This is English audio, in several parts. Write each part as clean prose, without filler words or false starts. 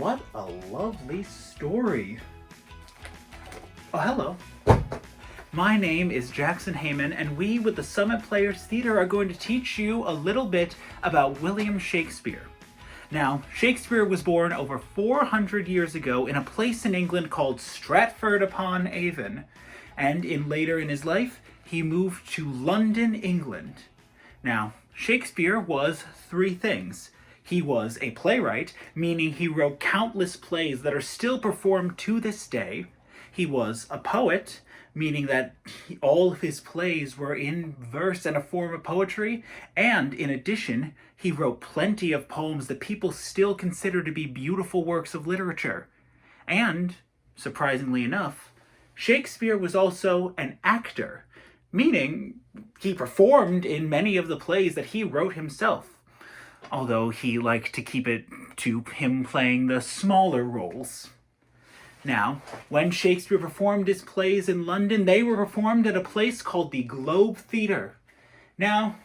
what a lovely story. Oh, hello. My name is Jackson Heyman, and we with the Summit Players Theater are going to teach you a little bit about William Shakespeare. Now, Shakespeare was born over 400 years ago in a place in England called Stratford-upon-Avon, and later in his life, he moved to London, England. Now, Shakespeare was three things. He was a playwright, meaning he wrote countless plays that are still performed to this day. He was a poet, meaning that all of his plays were in verse and a form of poetry, and in addition, he wrote plenty of poems that people still consider to be beautiful works of literature. And, surprisingly enough, Shakespeare was also an actor, meaning he performed in many of the plays that he wrote himself, although he liked to keep it to him playing the smaller roles. Now, when Shakespeare performed his plays in London, they were performed at a place called the Globe Theatre. Now,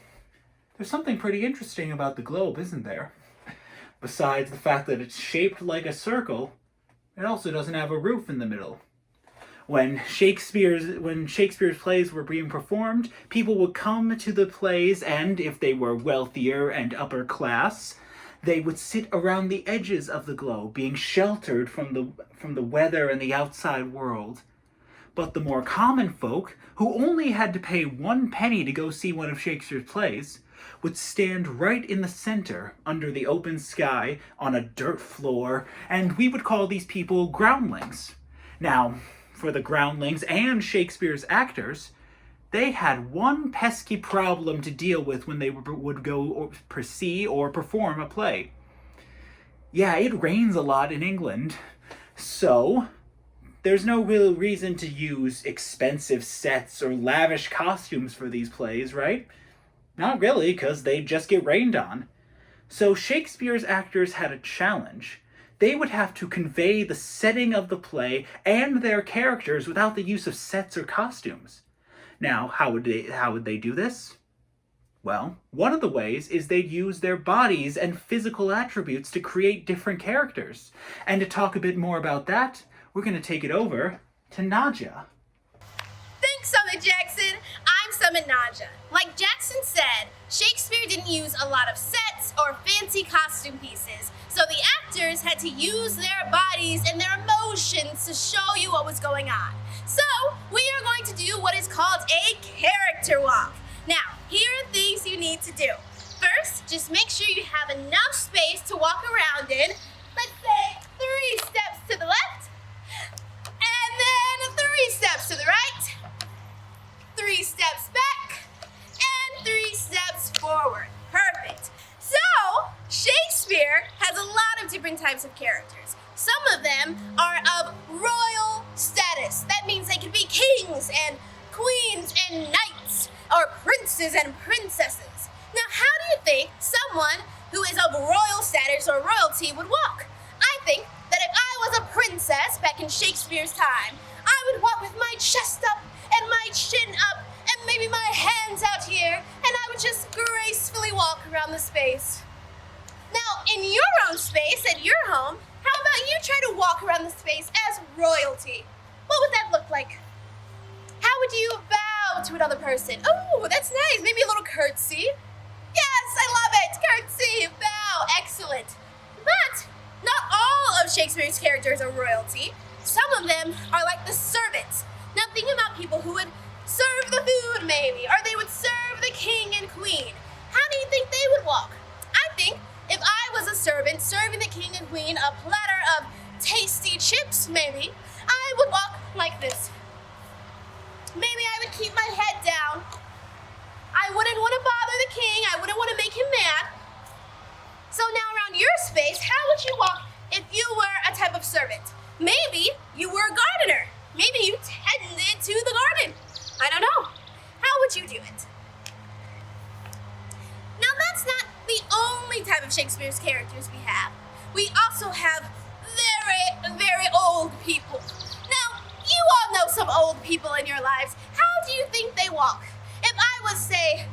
there's something pretty interesting about the Globe, isn't there? Besides the fact that it's shaped like a circle, it also doesn't have a roof in the middle. When Shakespeare's plays were being performed, people would come to the plays, and if they were wealthier and upper class, they would sit around the edges of the globe, being sheltered from the weather and the outside world. But the more common folk, who only had to pay 1 penny to go see one of Shakespeare's plays, would stand right in the center, under the open sky, on a dirt floor, and we would call these people groundlings. Now, for the groundlings and Shakespeare's actors, they had one pesky problem to deal with when they would go or see or perform a play. Yeah, it rains a lot in England, so there's no real reason to use expensive sets or lavish costumes for these plays, right? Not really, because they just get rained on. So Shakespeare's actors had a challenge. They would have to convey the setting of the play and their characters without the use of sets or costumes. Now, how would they do this? Well, one of the ways is they'd use their bodies and physical attributes to create different characters. And to talk a bit more about that, we're going to take it over to Nadja. Thanks, Summit Jackson. I'm Summit Nadja. Like Jackson said, Shakespeare didn't use a lot of sets or fancy costume pieces, so the actors had to use their bodies and their emotions to show you what was going on. So, we are going to do what is called a character walk. Now, here are things you need to do. First, just make sure you have enough space to walk around in. Let's say 3 steps to the left, and then 3 steps to the right, 3 steps back, and 3 steps forward. Perfect. So, Shakespeare has a lot of different types of characters. Some of them are of royal status. That means they could be kings and queens and knights, or princes and princesses. Now, how do you think someone who is of royal status or royalty would walk? I think that if I was a princess back in Shakespeare's time, I would walk with my chest up and my chin up and maybe my hands out here, and I would just gracefully walk around the space. Now, in your own space at your home, how about you try to walk around the space as royalty? What would that look like? How would you bow to another person? Oh, that's nice. Maybe a little curtsy. Yes, I love it. Curtsy, bow, excellent. But not all of Shakespeare's characters are royalty. Some of them are like the servants. Now think about people who would serve the food maybe, or they would serve the king and queen. How do you think they would walk? I think if I was a servant serving the king and queen a platter of tasty chips maybe, I would walk like this. Maybe I would keep my head down. I wouldn't want to bother the king. I wouldn't want to make him mad. So now around your space, how would you walk if you were a type of servant? Maybe you were a gardener. Maybe you tended to the garden. I don't know. How would you do it? Now that's not the only type of Shakespeare's characters we have. We also have very, very old people. Now, you all know some old people in your lives. How do you think they walk? If I was, say,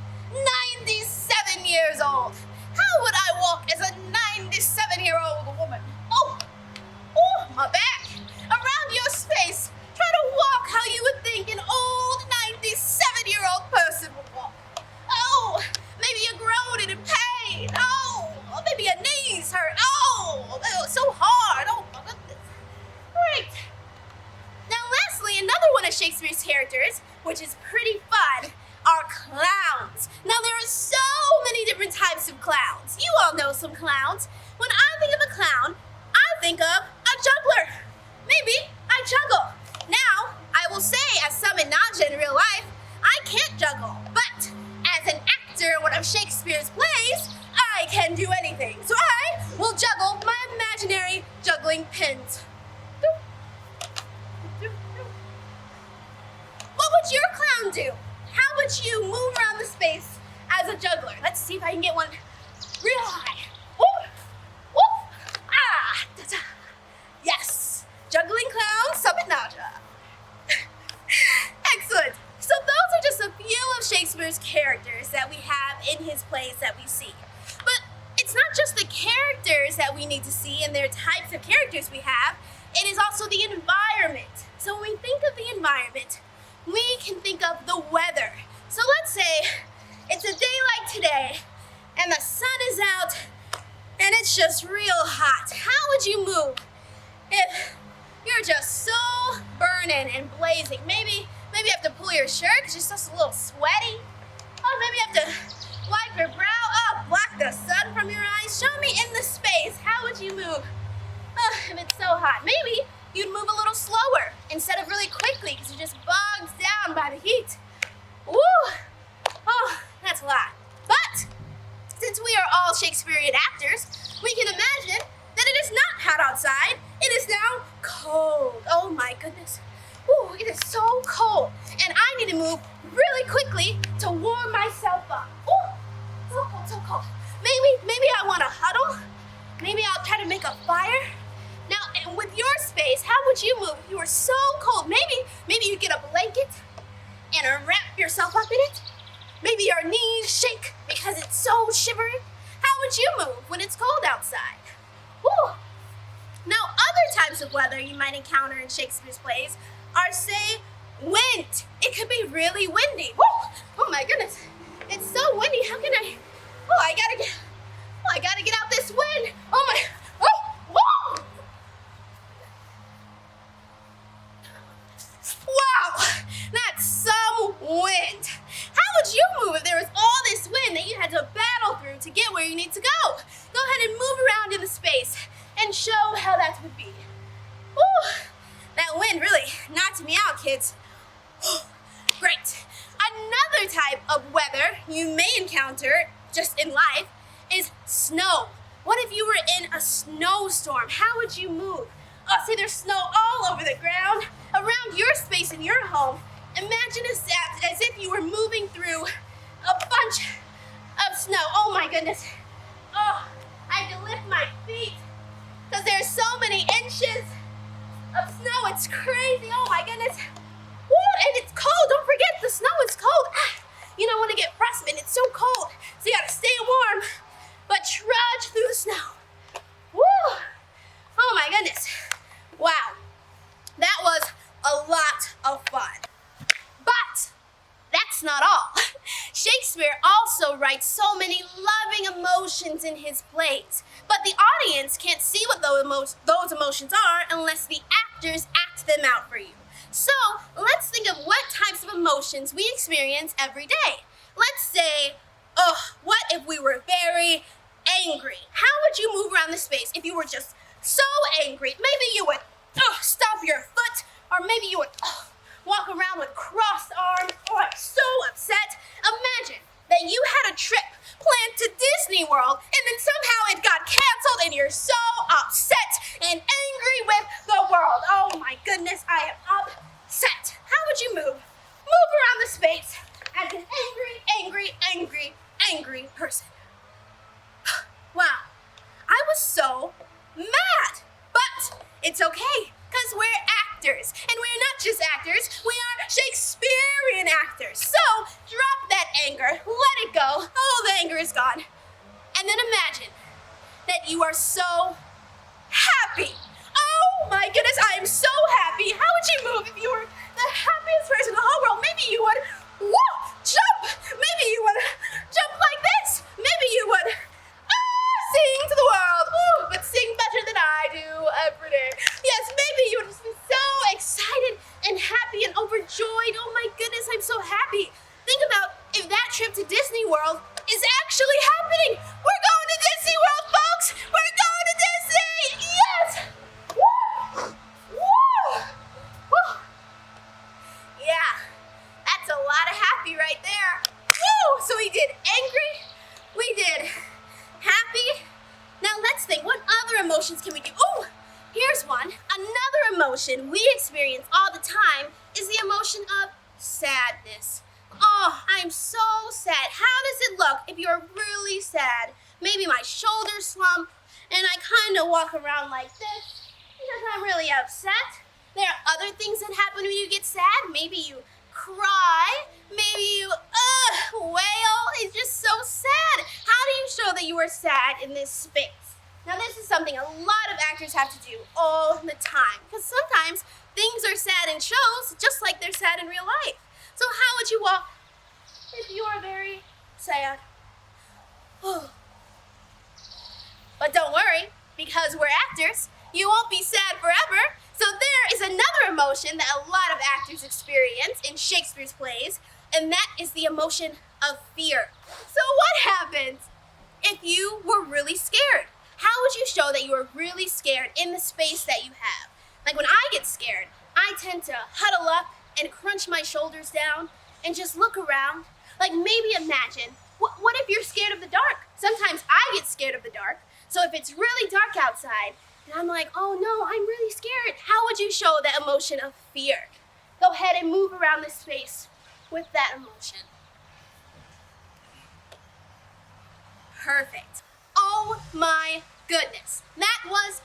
97 years old, how would I walk as a 97-year-old woman? Oh, pretty fun are clowns. Now there are so many different types of clowns. You all know some clowns. When I think of a clown, I think of a juggler. Maybe I juggle. Now, I will say as Summit Nadja in real life, I can't juggle. But as an actor in one of Shakespeare's plays, I can do anything. So I will juggle my imaginary juggling pins. What would your clown do? How would you move around the space as a juggler? Let's see if I can get one real high. Whoop, whoop, ah, da-da. Yes, juggling clown, Summit Nadja. Excellent. So those are just a few of Shakespeare's characters that we have in his plays that we see. But it's not just the characters that we need to see and their types of characters we have, it is also the environment. So when we think of the environment, we can think of the weather. So let's say it's a day like today and the sun is out and it's just real hot. How would you move if you're just so burning and blazing? Maybe you have to pull your shirt because you're just a little sweaty. Oh, maybe you have to wipe your brow up, block the sun from your eyes. Show me in the space, how would you move? If it's so hot, maybe you'd move a little slower instead of really quickly because you're just bogged down by the heat. Woo! Oh, that's a lot. But since we are all Shakespearean actors, we can imagine that it is not hot outside. It is now cold. Oh my goodness. Ooh, it is so cold. And I need to move really quickly to warm myself up. Ooh, so cold, so cold. Maybe I want to huddle. Maybe I'll try to make a fire. Now, with your space, how would you move if you were so cold? Maybe you get a blanket and wrap yourself up in it. Maybe your knees shake because it's so shivery. How would you move when it's cold outside? Woo! Now, other types of weather you might encounter in Shakespeare's plays are, say, wind. It could be really windy. Woo! Oh my goodness, it's so windy. How can I? Oh, I gotta get out this wind. Oh my! Oh! Whoa! Wow, that's some wind. How would you move if there was all this wind that you had to battle through to get where you need to go? Go ahead and move around in the space and show how that would be. Woo, that wind really knocked me out, kids. Great. Another type of weather you may encounter just in life is snow. What if you were in a snowstorm? How would you move? Oh, say there's snow all over the ground, around your space in your home. Imagine as if you were moving through a bunch of snow. Oh my goodness. Oh, I had to lift my feet because there's so many inches of snow. It's crazy. Oh my goodness. Woo, and it's cold. Don't forget the snow is cold. You don't want to get frostbitten. It's so cold. So you gotta stay warm, but trudge through the snow. Woo! Oh my goodness. Wow. That was a lot of fun. But that's not all. Shakespeare also writes so many loving emotions in his plays, but the audience can't see what those emotions are unless the actors act them out for you. So let's think of what types of emotions we experience every day. Let's say, what if we were very angry? How would you move around the space if you were just so angry? Maybe you would stomp your foot, or maybe you would walk around with crossed arms, or so upset. Imagine that you had a trip planned to Disney World and then somehow it got canceled and you're so upset and angry with the world. Oh my goodness, I am upset. How would you move? Move around the space as an angry person. Wow, I was so mad, but it's okay. Because we're actors, and we're not just actors, we are Shakespearean actors. So drop that anger, let it go. Oh, the anger is gone. And then imagine that you are so happy. Oh my goodness, I am so happy. How would you move if you were the happiest person in the whole world? Maybe you would jump. Maybe you would jump like this. Maybe you would sing to the world. Ooh, but sing better than I do every day. Yes, maybe you would just be so excited and happy and overjoyed. Oh my goodness, I'm so happy. World is actually happening. We're going to Disney World, folks. We're going to Disney. Yes. Woo! Woo! Woo! Yeah, that's a lot of happy right there. Woo! So we did angry. We did happy. Now let's think, what other emotions can we do? Oh, here's one. Another emotion we experience all the time is the emotion of sadness. Oh, I'm so sad. How does it look if you're really sad? Maybe my shoulders slump and I kind of walk around like this because I'm really upset. There are other things that happen when you get sad. Maybe you cry. Maybe you wail. It's just so sad. How do you show that you are sad in this space? Now this is something a lot of actors have to do all the time because sometimes things are sad in shows just like they're sad in real life. So how would you walk if you are very sad? But don't worry, because we're actors, you won't be sad forever. So there is another emotion that a lot of actors experience in Shakespeare's plays, and that is the emotion of fear. So what happens if you were really scared? How would you show that you are really scared in the space that you have? Like when I get scared, I tend to huddle up and crunch my shoulders down and just look around. Like maybe imagine, what if you're scared of the dark? Sometimes I get scared of the dark. So if it's really dark outside, and I'm like, oh no, I'm really scared. How would you show that emotion of fear? Go ahead and move around this space with that emotion. Perfect. Oh my goodness, that was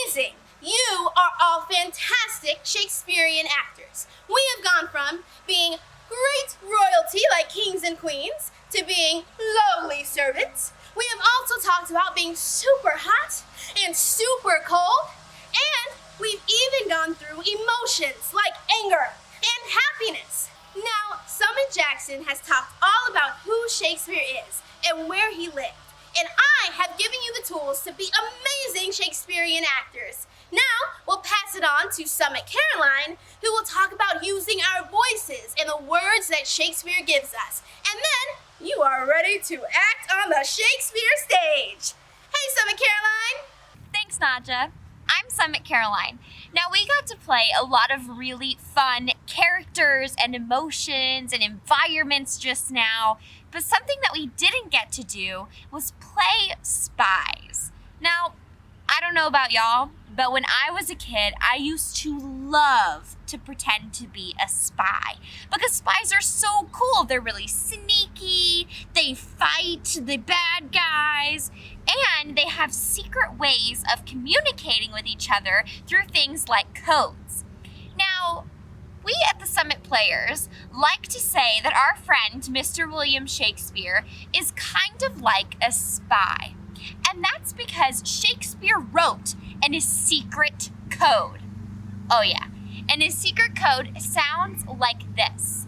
amazing. You are all fantastic Shakespearean actors. We have gone from being great royalty like kings and queens to being lowly servants. We have also talked about being super hot and super cold, and we've even gone through emotions like anger and happiness. Now, Summit Jackson has talked all about who Shakespeare is and where he lived, and I have given you the tools to be amazing Shakespearean actors. Now, we'll pass it on to Summit Caroline, who will talk about using our voices and the words that Shakespeare gives us. And then, you are ready to act on the Shakespeare stage. Hey, Summit Caroline. Thanks, Nadja. I'm Summit Caroline. Now, we got to play a lot of really fun characters and emotions and environments just now, but something that we didn't get to do was play spies. Now, I don't know about y'all, but when I was a kid, I used to love to pretend to be a spy because spies are so cool. They're really sneaky, they fight the bad guys, and they have secret ways of communicating with each other through things like codes. Now, we at the Summit Players like to say that our friend, Mr. William Shakespeare, is kind of like a spy. And that's because Shakespeare wrote in his secret code. Oh yeah, and his secret code sounds like this.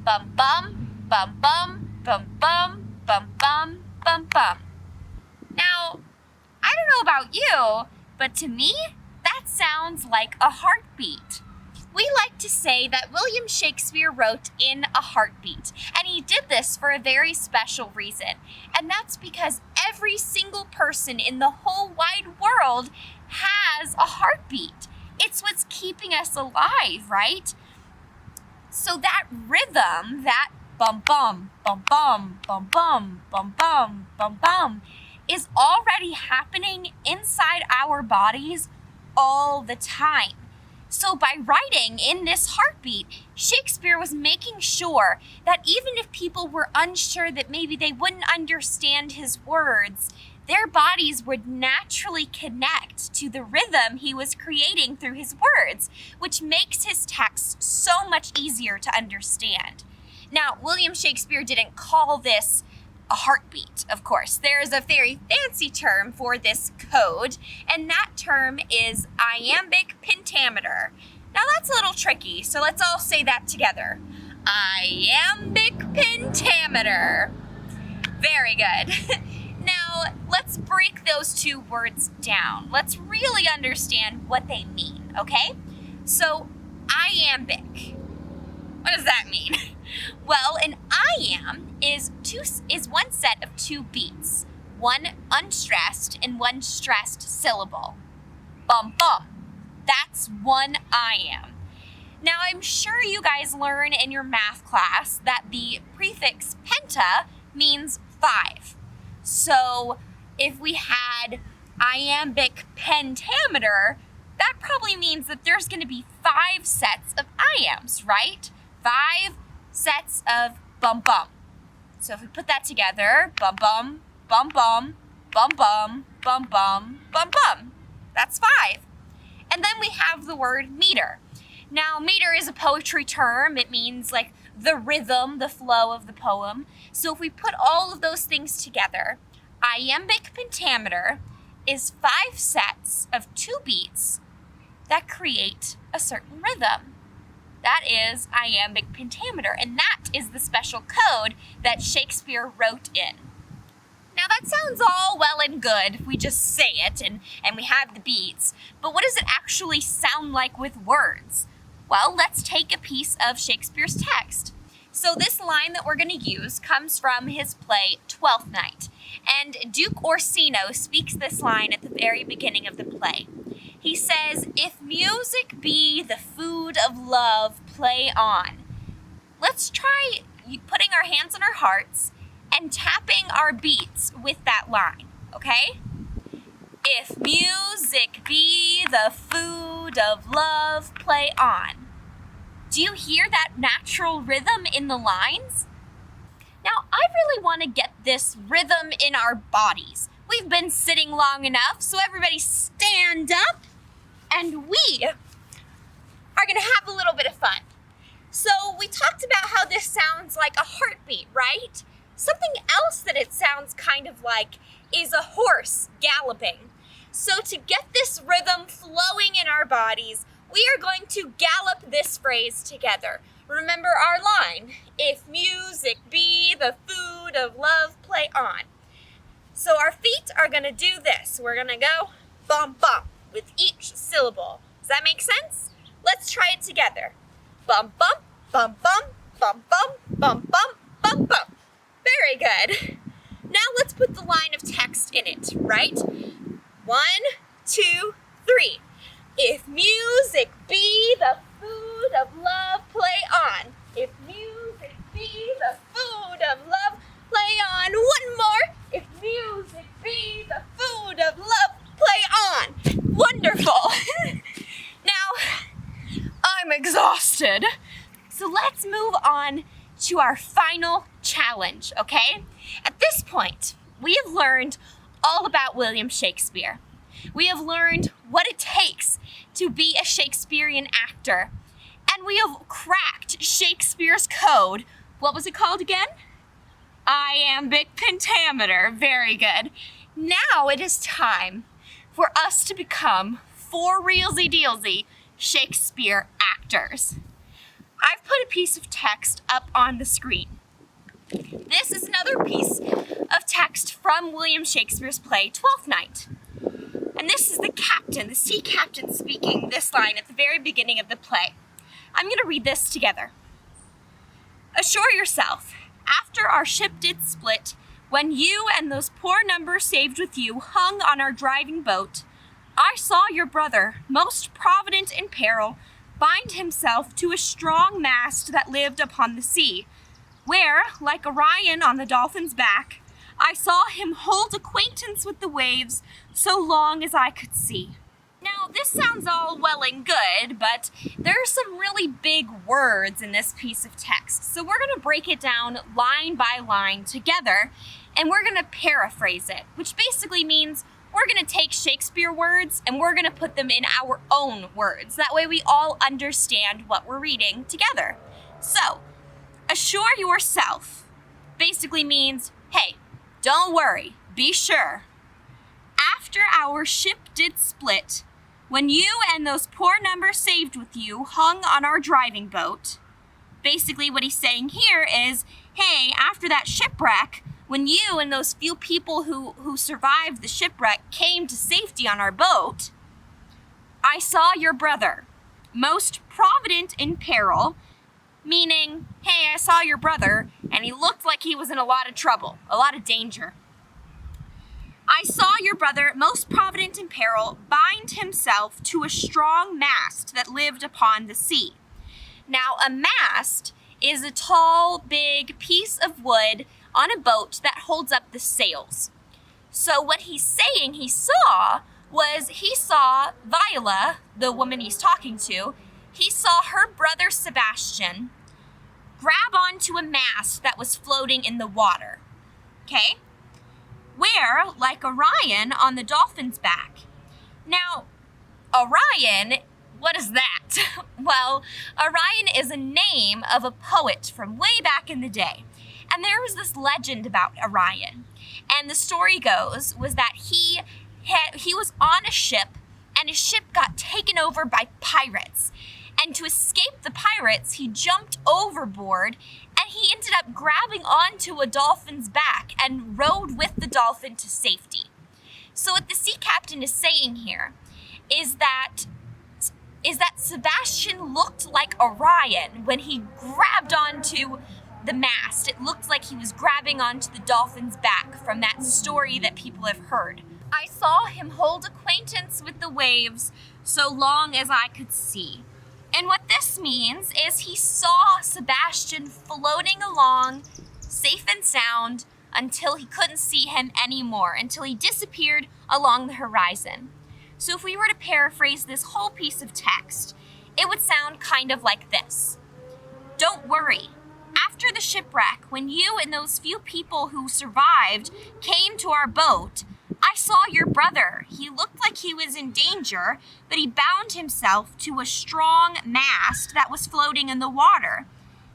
Bum bum, bum bum, bum bum, bum bum, bum bum. Now, I don't know about you, but to me, that sounds like a heartbeat. We like to say that William Shakespeare wrote in a heartbeat, and he did this for a very special reason, and that's because every single person in the whole wide world has a heartbeat. It's what's keeping us alive, right? So that rhythm, that bum bum, bum bum, bum bum, bum bum, bum bum, is already happening inside our bodies all the time. So by writing in this heartbeat, Shakespeare was making sure that even if people were unsure that maybe they wouldn't understand his words, their bodies would naturally connect to the rhythm he was creating through his words, which makes his text so much easier to understand. Now, William Shakespeare didn't call this a heartbeat, of course. There is a very fancy term for this code, and that term is iambic pentameter. Now that's a little tricky, so let's all say that together. Iambic pentameter. Very good. Now let's break those two words down. Let's really understand what they mean, okay? So iambic. What does that mean? Well, an iamb is one set of two beats, one unstressed and one stressed syllable. Bum bum. That's one iamb. Now, I'm sure you guys learn in your math class that the prefix penta means 5. So if we had iambic pentameter, that probably means that there's going to be 5 sets of iambs, right? 5 sets of bum bum. So if we put that together, bum bum, bum bum, bum bum, bum bum, bum bum. That's 5. And then we have the word meter. Now, meter is a poetry term. It means like the rhythm, the flow of the poem. So if we put all of those things together, iambic pentameter is 5 sets of 2 beats that create a certain rhythm. That is iambic pentameter, and that is the special code that Shakespeare wrote in. Now that sounds all well and good if we just say it and we have the beats, but what does it actually sound like with words? Well, let's take a piece of Shakespeare's text. So this line that we're going to use comes from his play Twelfth Night, and Duke Orsino speaks this line at the very beginning of the play. He says, "If music be the food of love, play on." Let's try putting our hands on our hearts and tapping our beats with that line, okay? If music be the food of love, play on. Do you hear that natural rhythm in the lines? Now, I really want to get this rhythm in our bodies. We've been sitting long enough, so everybody stand up, and we are going to have a little bit of fun. So we talked about how this sounds like a heartbeat, right? Something else that it sounds kind of like is a horse galloping. So to get this rhythm flowing in our bodies, we are going to gallop this phrase together. Remember our line, if music be the food of love, play on. So our feet are going to do this. We're going to go bum bum with each syllable. Does that make sense? Let's try it together. Bum bum, bum bum, bum bum, bum bum, bum bum. Very good. Now let's put the line of text in it, right? 1, 2, 3. If music be the food of love, play on. If music be the food of love, play on. One more. If music be the food of love, play on. Wonderful. Now, I'm exhausted. So let's move on to our final challenge, okay? At this point, we have learned all about William Shakespeare. We have learned what it takes to be a Shakespearean actor. And we have cracked Shakespeare's code. What was it called again? Iambic pentameter. Very good. Now it is time for us to become, for realsy-dealsy, Shakespeare actors. I've put a piece of text up on the screen. This is another piece of text from William Shakespeare's play, Twelfth Night. And this is the captain, the sea captain, speaking this line at the very beginning of the play. I'm going to read this together. Assure yourself, after our ship did split, when you and those poor numbers saved with you hung on our driving boat, I saw your brother, most provident in peril, bind himself to a strong mast that lived upon the sea, where, like Orion on the dolphin's back, I saw him hold acquaintance with the waves so long as I could see. Now, this sounds all well and good, but there are some really big words in this piece of text. So we're going to break it down line by line together, and we're going to paraphrase it, which basically means we're going to take Shakespeare words and we're going to put them in our own words. That way we all understand what we're reading together. So, assure yourself basically means, hey, don't worry, be sure. After our ship did split, when you and those poor numbers saved with you hung on our driving boat, basically what he's saying here is, hey, after that shipwreck, when you and those few people who survived the shipwreck came to safety on our boat, I saw your brother, most provident in peril, meaning, hey, I saw your brother, and he looked like he was in a lot of trouble, a lot of danger. I saw your brother, most provident in peril, bind himself to a strong mast that lived upon the sea. Now, a mast is a tall, big piece of wood on a boat that holds up the sails. So what he's saying he saw Viola, the woman he's talking to, he saw her brother Sebastian grab onto a mast that was floating in the water, okay? Where, like Orion on the dolphin's back. Now, Orion, what is that? Well, Orion is a name of a poet from way back in the day. And there was this legend about Orion. And the story was that he was on a ship, and his ship got taken over by pirates. And to escape the pirates, he jumped overboard, and he ended up grabbing onto a dolphin's back and rode with the dolphin to safety. So what the sea captain is saying here is that Sebastian looked like Orion when he grabbed onto the mast. It looked like he was grabbing onto the dolphin's back from that story that people have heard. I saw him hold acquaintance with the waves so long as I could see. And what this means is he saw Sebastian floating along, safe and sound, until he couldn't see him anymore, until he disappeared along the horizon. So if we were to paraphrase this whole piece of text, it would sound kind of like this. Don't worry. After the shipwreck, when you and those few people who survived came to our boat, I saw your brother. He looked like he was in danger, but he bound himself to a strong mast that was floating in the water.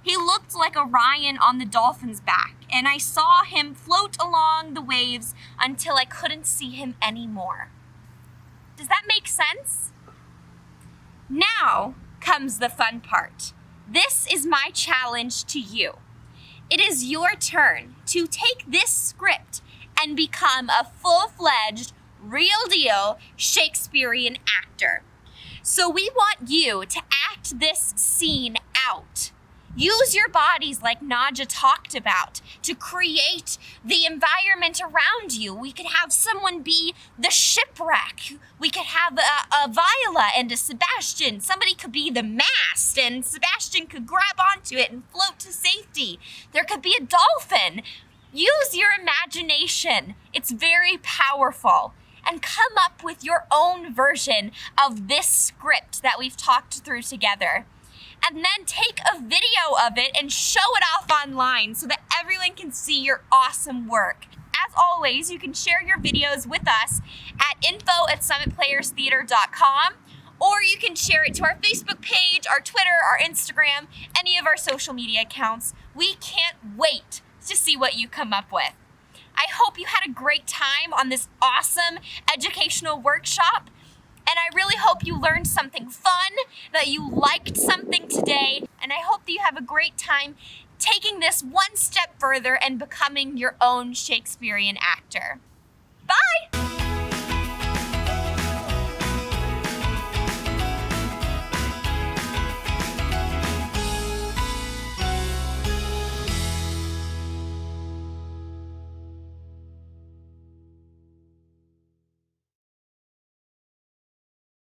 He looked like Orion on the dolphin's back, and I saw him float along the waves until I couldn't see him anymore. Does that make sense? Now comes the fun part. This is my challenge to you. It is your turn to take this script and become a full-fledged, real-deal Shakespearean actor. So we want you to act this scene out. Use your bodies like Nadja talked about to create the environment around you. We could have someone be the shipwreck. We could have a Viola and a Sebastian. Somebody could be the mast and Sebastian could grab onto it and float to safety. There could be a dolphin. Use your imagination. It's very powerful. And come up with your own version of this script that we've talked through together. And then take a video of it and show it off online so that everyone can see your awesome work. As always, you can share your videos with us at info@summitplayerstheater.com, or you can share it to our Facebook page, our Twitter, our Instagram, any of our social media accounts. We can't wait to see what you come up with. I hope you had a great time on this awesome educational workshop. And I really hope you learned something fun, that you liked something today, and I hope that you have a great time taking this one step further and becoming your own Shakespearean actor. Bye!